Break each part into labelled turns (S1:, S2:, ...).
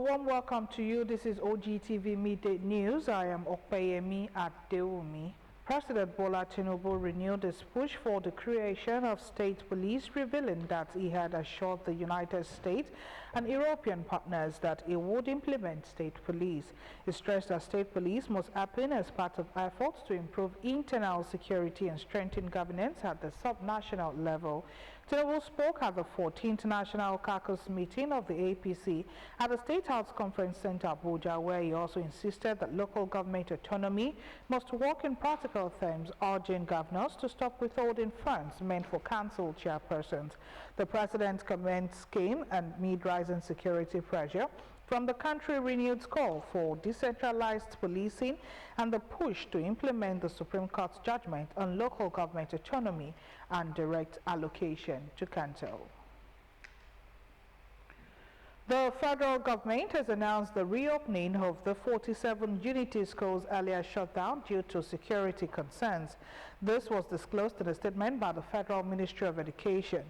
S1: warm welcome to you. This is OGTV Midday News. I am Okpeyemi Adeomi. President Bola Tinubu renewed his push for the creation of state police, revealing that he had assured the United States and European partners that he would implement state police. He stressed that state police must happen as part of efforts to improve internal security and strengthen governance at the subnational level. Tinubu spoke at the 14th National Caucus meeting of the APC at the State House Conference Center, Abuja, where he also insisted that local government autonomy must work in practical terms, urging governors to stop withholding funds meant for council chairpersons. The president's comments came amid rising security pressure from the country's renewed call for decentralized policing and the push to implement the Supreme Court's judgment on local government autonomy and direct allocation to council. The federal government has announced the reopening of the 47 unity schools earlier shut down due to security concerns. This was disclosed in a statement by the Federal Ministry of Education.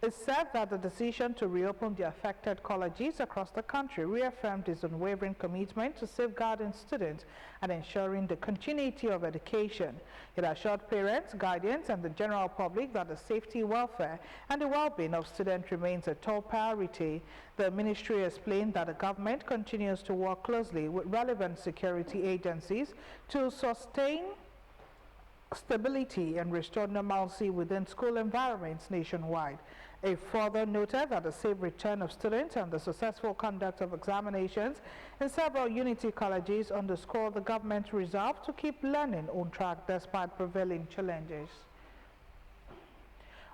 S1: It said that the decision to reopen the affected colleges across the country reaffirmed its unwavering commitment to safeguarding students and ensuring the continuity of education. It assured parents, guardians, and the general public that the safety, welfare, and the well-being of students remains a top priority. The ministry explained that the government continues to work closely with relevant security agencies to sustain stability and restore normalcy within school environments nationwide. It further noted that the safe return of students and the successful conduct of examinations in several unity colleges underscore the government's resolve to keep learning on track despite prevailing challenges.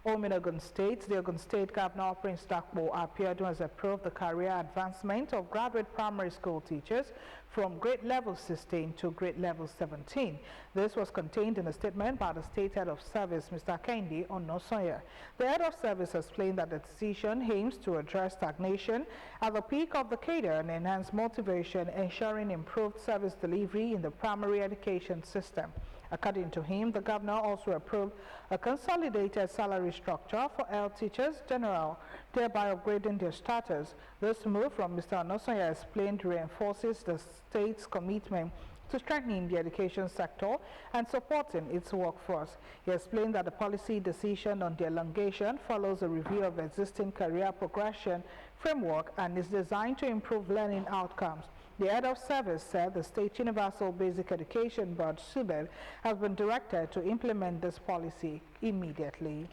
S1: In Ogun State, the Ogun State Governor Prince Dakpo Abiodun has approved the career advancement of graduate primary school teachers from grade level 16 to grade level 17. This was contained in a statement by the State Head of Service, Mr. Kendi Onosoya. The Head of Service explained that the decision aims to address stagnation at the peak of the cadre and enhance motivation, ensuring improved service delivery in the primary education system. According to him, the governor also approved a consolidated salary structure for health teachers general, thereby upgrading their status. This move from Mr. Onosoya explained reinforces the state's commitment to strengthening the education sector and supporting its workforce. He explained that the policy decision on the elongation follows a review of existing career progression framework and is designed to improve learning outcomes. The Head of Service said the State Universal Basic Education Board, SUBEB, has been directed to implement this policy immediately.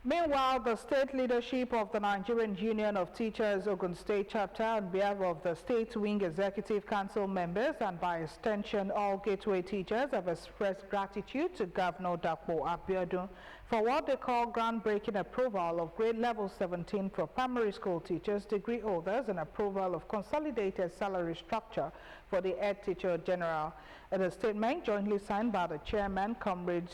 S1: Meanwhile, the state leadership of the Nigerian Union of Teachers Ogun State Chapter, on behalf of the State Wing Executive Council members and by extension all Gateway teachers, have expressed gratitude to Governor Dakpo Abiodun for what they call groundbreaking approval of grade level 17 for primary school teachers, degree holders, and approval of consolidated salary structure for the head teacher general. In a statement jointly signed by the chairman, Comrade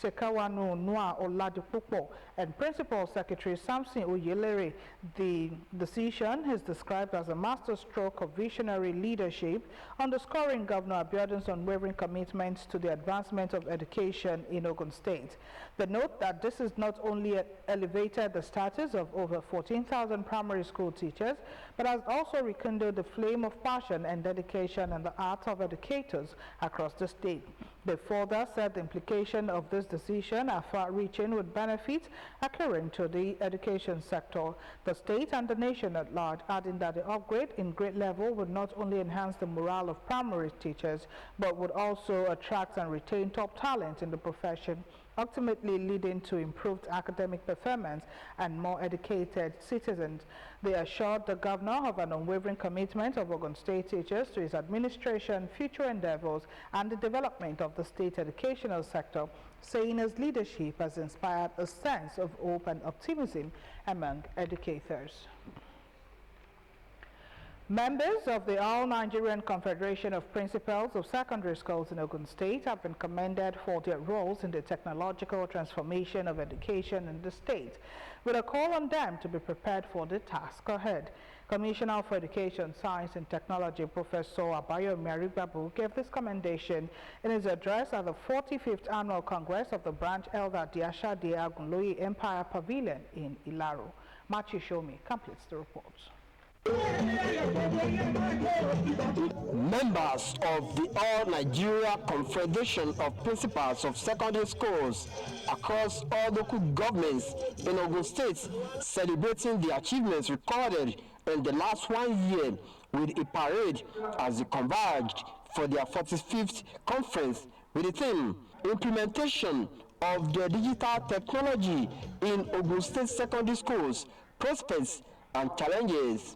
S1: Sekawanu Nwa Oladipupo, and Principal Secretary Samson Oyelere, the decision is described as a masterstroke of visionary leadership, underscoring Governor Abiodun's unwavering commitment to the advancement of education in Ogun State. They note that this has not only elevated the status of over 14,000 primary school teachers, but has also rekindled the flame of passion and dedication in the art of educators across the state. They further said the implication of this decision are far-reaching with benefits occurring to the education sector, the state and the nation at large, adding that the upgrade in grade level would not only enhance the morale of primary teachers, but would also attract and retain top talent in the profession, ultimately leading to improved academic performance and more educated citizens. They assured the governor of an unwavering commitment of Ogun State teachers to his administration, future endeavors, and the development of the state educational sector, saying his leadership has inspired a sense of hope and optimism among educators. Members of the All-Nigerian Confederation of Principals of Secondary Schools in Ogun State have been commended for their roles in the technological transformation of education in the state. with a call on them to be prepared for the task ahead. Commissioner for Education, Science and Technology, Professor Abayomi Aribabu, gave this commendation in his address at the 45th Annual Congress of the branch held at the Ashade Agunloye Empire Pavilion in Ilaro. Machi Shomi completes the report.
S2: Members of the All Nigeria Confederation of Principals of Secondary Schools across all local governments in Ogun State celebrating the achievements recorded in the last 1 year with a parade as they converged for their 45th conference with the theme Implementation of the Digital Technology in Ogun State Secondary Schools, Prospects and Challenges.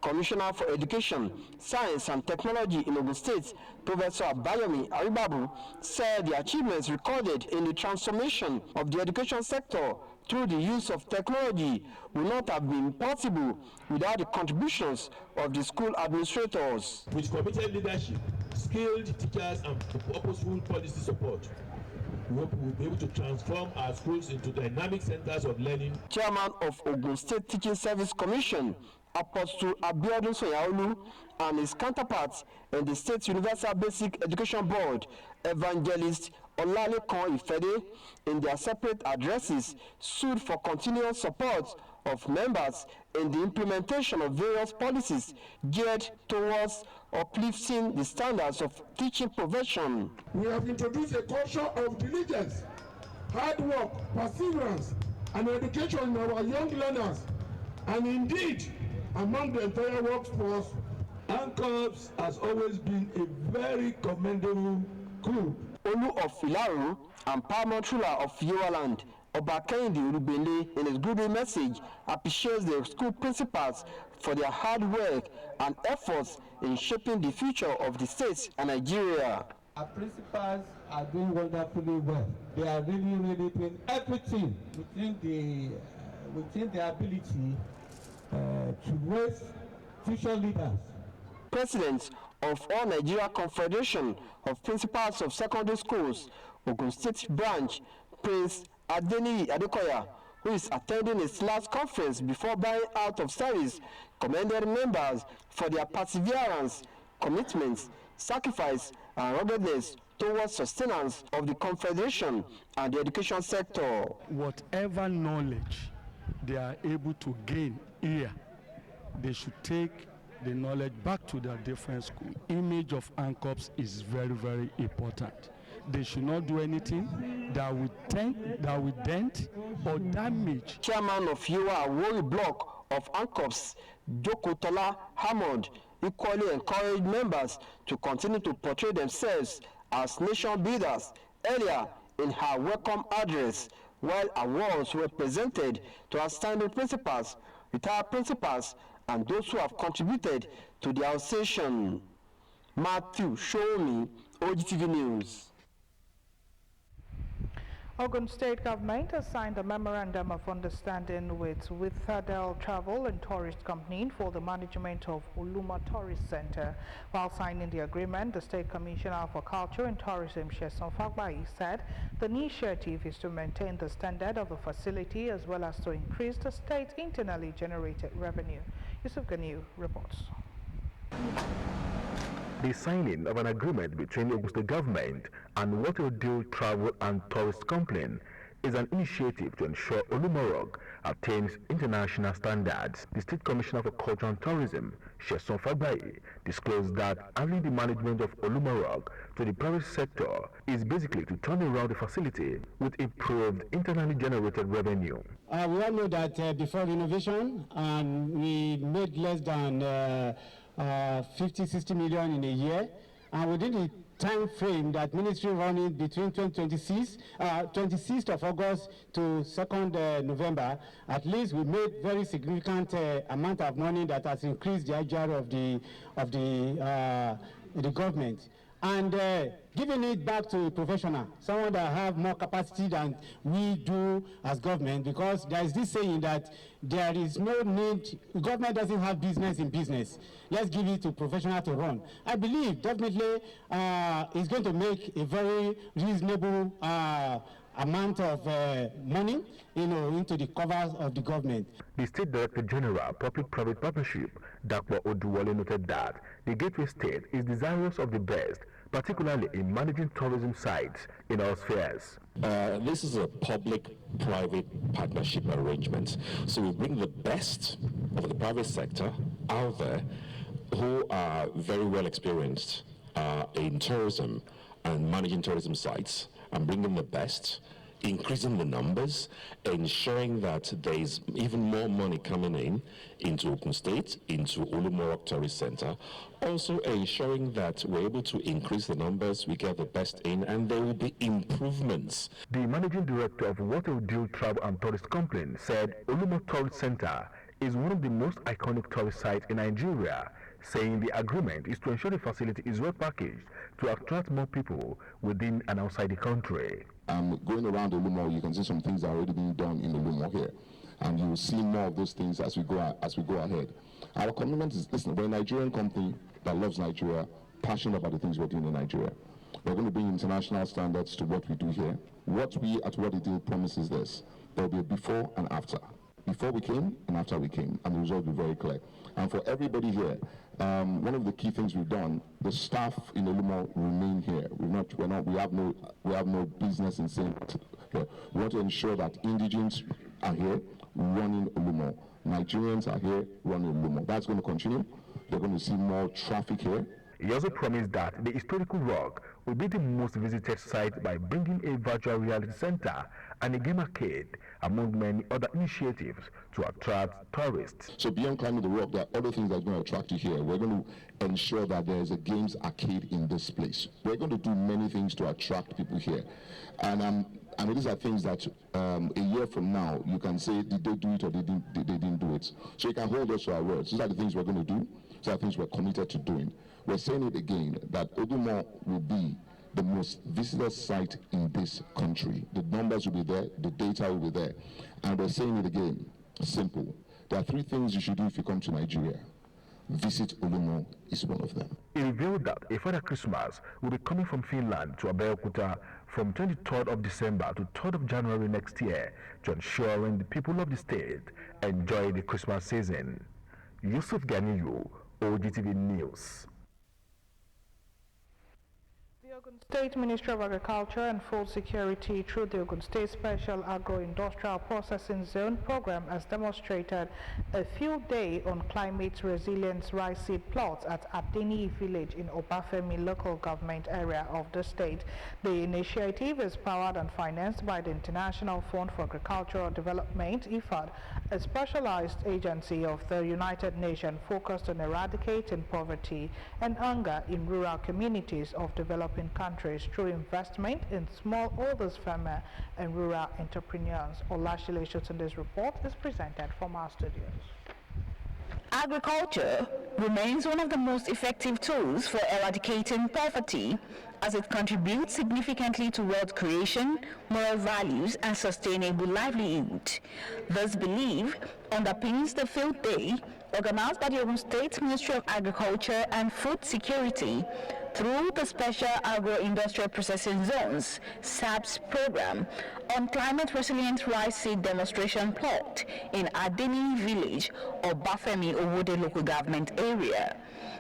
S2: Commissioner for Education, Science and Technology in Ogun State, Professor Abayomi Aribabu, said the achievements recorded in the transformation of the education sector through the use of technology would not have been possible without the contributions of the school administrators.
S3: With committed leadership, skilled teachers and purposeful policy support, we hope we will be able to transform our schools into dynamic centers of learning.
S2: Chairman of Ogun State Teaching Service Commission, Apostle Abiodun Soyaolu, and his counterparts in the State Universal Basic Education Board, Evangelist Olalekan Ifede, in their separate addresses, sued for continuous support of members in the implementation of various policies geared towards uplifting the standards of teaching profession.
S4: We have introduced a culture of diligence, hard work, perseverance, and education in our young learners, and indeed, among the entire workforce.
S3: ANCOPS has always been a very commendable group.
S2: Olu of Ilaro and paramount ruler of Yowaland, Obakende Urubele, in his goodwill message, appreciates the school principals for their hard work and efforts in shaping the future of the state and Nigeria.
S5: Our principals are doing wonderfully well. They are really doing everything within their ability to raise future leaders.
S2: President of All Nigeria Confederation of Principals of Secondary Schools, Ogun State Branch, Prince Adeniyi Adekoya, who is attending his last conference before buying out of service, commended members for their perseverance, commitments, sacrifice, and ruggedness towards sustenance of the Confederation and the education sector.
S6: Whatever knowledge they are able to gain here, they should take the knowledge back to their different school. Image of ANCOPS is very important. They should not do anything that would dent or damage.
S2: Chairman of Yowa Wari Block of ANCOPS, Jokotola Hammond, equally encouraged members to continue to portray themselves as nation builders. Earlier in her welcome address, while awards were presented to outstanding principals, retired principals, and those who have contributed to the association. Matthew Shomi, OGTV News.
S1: Ogun State Government has signed a memorandum of understanding with Withadel Travel and Tourist Company for the management of Uluma Tourist Center. While signing the agreement, the State Commissioner for Culture and Tourism, Sheson Fagbayi, said the initiative is to maintain the standard of the facility as well as to increase the state's internally generated revenue. Yusuf Ganiu reports.
S7: The signing of an agreement between the Ogun State Government and Withadel Travel and Tourist Company is an initiative to ensure Olumorog attains international standards. The State Commissioner for Culture and Tourism, Sheson Fagbayi, disclosed that handing the management of Olumorog to the private sector is basically to turn around the facility with improved internally generated revenue.
S5: We all know that before renovation, we made less than 50-60 million in a year, and within the time frame that ministry running between 26th of August to 2nd November, at least we made very significant amount of money that has increased the IGR of the government. And giving it back to a professional, someone that have more capacity than we do as government, because there is this saying that there is no need, government doesn't have business in business. Let's give it to professional to run. I believe definitely it's going to make a very reasonable amount of money, into the covers of the government.
S7: The State Director General, Public-Private Partnership, Dr. Oduwole, noted that the Gateway State is desirous of the best, particularly in managing tourism sites in all spheres.
S8: This is a public-private partnership arrangement. So we bring the best of the private sector out there who are very well experienced in tourism and managing tourism sites, and bringing the best, increasing the numbers, ensuring that there is even more money coming into Ogun State, into Olumorok Tourist Center, also ensuring that we're able to increase the numbers, we get the best in, and there will be improvements.
S7: The managing director of What a Deal Travel and Tourist Company said Olumorok Tourist Center is one of the most iconic tourist sites in Nigeria, saying the agreement is to ensure the facility is well packaged to attract more people within and outside the country.
S9: Going around Olumorok, you can see some things that are already being done in Olumorok here, and you will see more of those things as we go ahead. Our commitment is, listen, we're a Nigerian company that loves Nigeria, passionate about the things we're doing in Nigeria. We're going to bring international standards to what we do here. What we at What a Deal promises this: there will be a before and after. Before we came and after we came, and the result will be very clear. And for everybody here, one of the key things we've done, the staff in Olumorok remain here. We have no business in saying here. We want to ensure that indigents are here running Olumorok. Nigerians are here running Olumorok. That's going to continue. You're going to see more traffic here.
S7: He also promised that the historical rock will be the most visited site by bringing a virtual reality center and a game arcade, among many other initiatives to attract tourists.
S9: So beyond climbing the rock, there are other things that are going to attract you here. We're going to ensure that there is a games arcade in this place. We're going to do many things to attract people here. And these are things that a year from now, you can say, did they do it or they didn't do it? So you can hold us to our words. These are the things we're going to do. These are things we're committed to doing. We're saying it again, that Olumorok will be the most visited site in this country. The numbers will be there, the data will be there. And we're saying it again, simple. There are 3 things you should do if you come to Nigeria. Visit Olumorok is one of them.
S7: He revealed that a Father Christmas will be coming from Finland to Abeokuta from 23rd of December to 3rd of January next year to ensuring the people of the state enjoy the Christmas season. Yusuf Ganiyu, OGTV News.
S1: The Ogun State Ministry of Agriculture and Food Security, through the Ogun State Special Agro-Industrial Processing Zone program, has demonstrated a field day on climate resilience rice seed plots at Adeni village in Obafemi local government area of the state. The initiative is powered and financed by the International Fund for Agricultural Development, IFAD, a specialized agency of the United Nations focused on eradicating poverty and hunger in rural communities of developing countries through investment in smallholders, farmers and rural entrepreneurs. Olashile Shotunde's report is presented from our studios.
S10: Agriculture remains one of the most effective tools for eradicating poverty, as it contributes significantly to wealth creation, moral values, and sustainable livelihood. This belief underpins the field day organized by the Ogun State Ministry of Agriculture and Food Security through the Special Agro-Industrial Processing Zones (SAPS) program on climate resilient rice seed demonstration plot in Adeni village or Bafemi Owode local government area.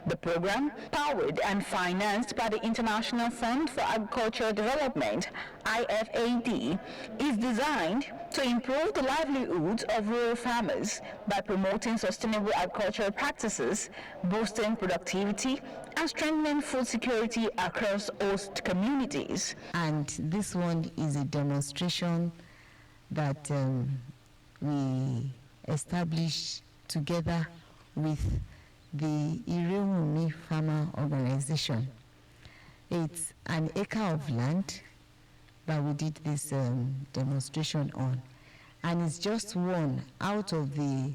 S10: The program, powered and financed by the International Fund for Agricultural Development, IFAD, is designed to improve the livelihoods of rural farmers by promoting sustainable agricultural practices, boosting productivity, and strengthening food security across host communities.
S11: And this one is a demonstration that we established together with the Irewumi Farmer Organization. It's an acre of land that we did this demonstration on, and it's just one out of the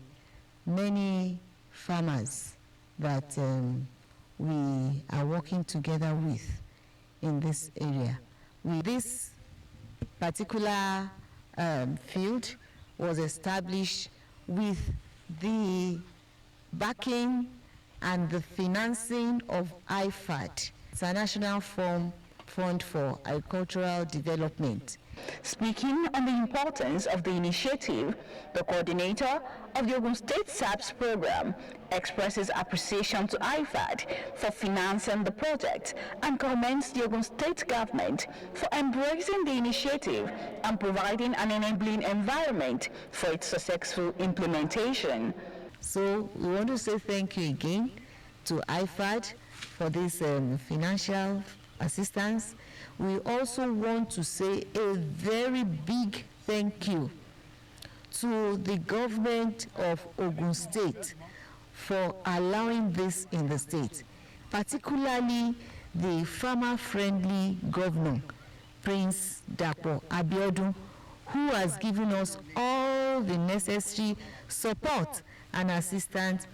S11: many farmers that we are working together with in this area. This particular field was established with the backing and the financing of IFAD, International Fund for Agricultural Development.
S10: Speaking on the importance of the initiative, the coordinator of the Ogun State SAPS program expresses appreciation to IFAD for financing the project and commends the Ogun State government for embracing the initiative and providing an enabling environment for its successful implementation.
S11: So we want to say thank you again to IFAD for this financial assistance. We also want to say a very big thank you to the government of Ogun State for allowing this in the state, particularly the farmer-friendly governor, Prince Dapo Abiodun, who has given us all the necessary support and assistance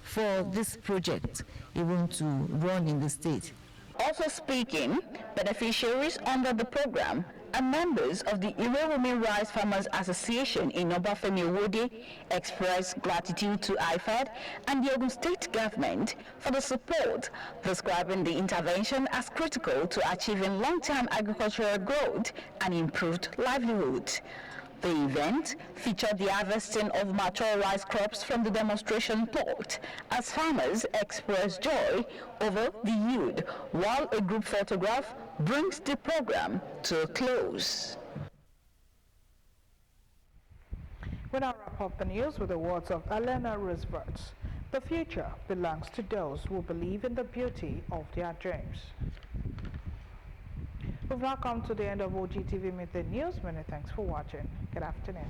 S11: for this project even to run in the state.
S10: Also speaking, beneficiaries under the program and members of the Ire Women Rice Farmers Association in Obafemi Owode expressed gratitude to IFAD and the Ogun State government for the support, describing the intervention as critical to achieving long-term agricultural growth and improved livelihoods. The event featured the harvesting of mature rice crops from the demonstration plot as farmers expressed joy over the yield, while a group photograph brings the program to a close.
S1: We now wrap up the news with the words of Eleanor Roosevelt. The future belongs to those who believe in the beauty of their dreams. We've now come to the end of OGTV Midday News. Many thanks for watching. Good afternoon.